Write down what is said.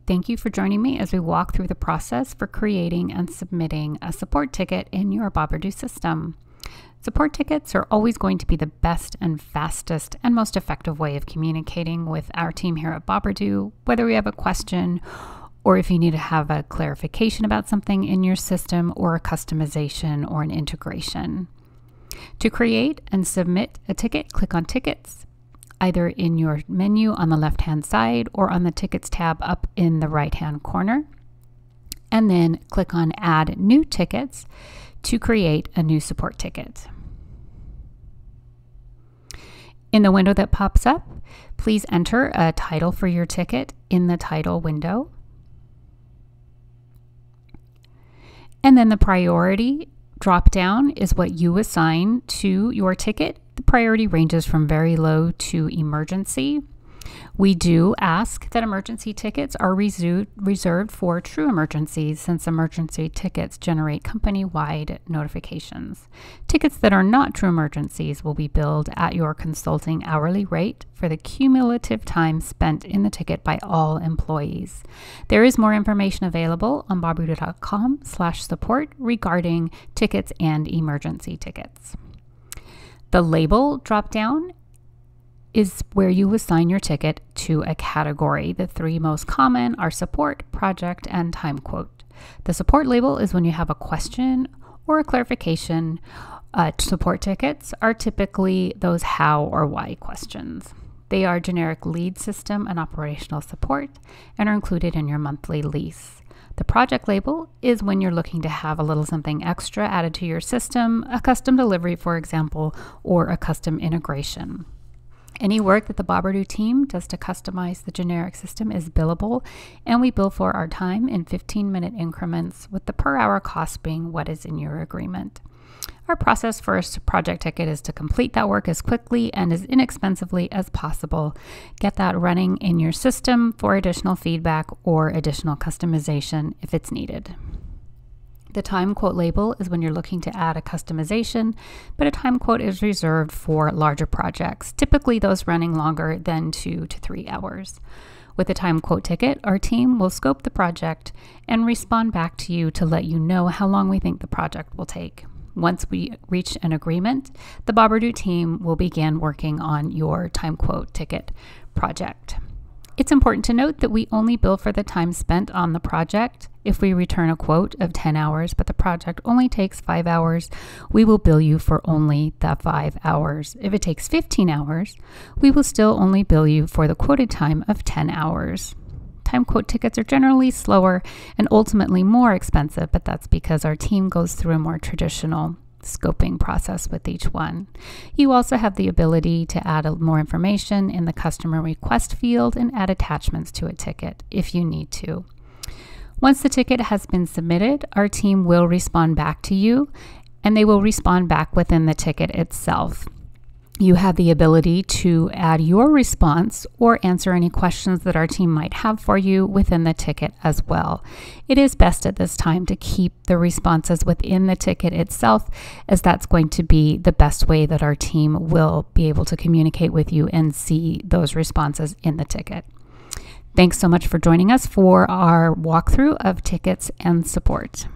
Thank you for joining me as we walk through the process for creating and submitting a support ticket in your Boberdoo system. Support tickets are always going to be the best and fastest and most effective way of communicating with our team here at Boberdoo, whether we have a question or if you need to have a clarification about something in your system or a customization or an integration. To create and submit a ticket, click on Tickets, either in your menu on the left-hand side or on the Tickets tab up in the right-hand corner. And then click on Add New Tickets to create a new support ticket. In the window that pops up, please enter a title for your ticket in the title window. And then the priority drop-down is what you assign to your ticket. The priority ranges from very low to emergency. We do ask that emergency tickets are reserved for true emergencies, since emergency tickets generate company-wide notifications. Tickets that are not true emergencies will be billed at your consulting hourly rate for the cumulative time spent in the ticket by all employees. There is more information available on boberdoo.com/support regarding tickets and emergency tickets. The label drop-down is where you assign your ticket to a category. The three most common are support, project, and time quote. The support label is when you have a question or a clarification. Support tickets are typically those how or why questions. They are generic lead system and operational support and are included in your monthly lease. The project label is when you're looking to have a little something extra added to your system, a custom delivery, for example, or a custom integration. Any work that the Boberdoo team does to customize the generic system is billable, and we bill for our time in 15-minute increments, with the per-hour cost being what is in your agreement. Our process for a project ticket is to complete that work as quickly and as inexpensively as possible. Get that running in your system for additional feedback or additional customization if it's needed. The time quote label is when you're looking to add a customization, but a time quote is reserved for larger projects, typically those running longer than 2 to 3 hours. With a time quote ticket, our team will scope the project and respond back to you to let you know how long we think the project will take. Once we reach an agreement, the Boberdoo team will begin working on your time quote ticket project. It's important to note that we only bill for the time spent on the project. If we return a quote of 10 hours, but the project only takes 5 hours, we will bill you for only the 5 hours. If it takes 15 hours, we will still only bill you for the quoted time of 10 hours. Time quote tickets are generally slower and ultimately more expensive, but that's because our team goes through a more traditional scoping process with each one. You also have the ability to add more information in the customer request field and add attachments to a ticket if you need to. Once the ticket has been submitted, our team will respond back to you, and they will respond back within the ticket itself. You have the ability to add your response or answer any questions that our team might have for you within the ticket as well. It is best at this time to keep the responses within the ticket itself, as that's going to be the best way that our team will be able to communicate with you and see those responses in the ticket. Thanks so much for joining us for our walkthrough of tickets and support.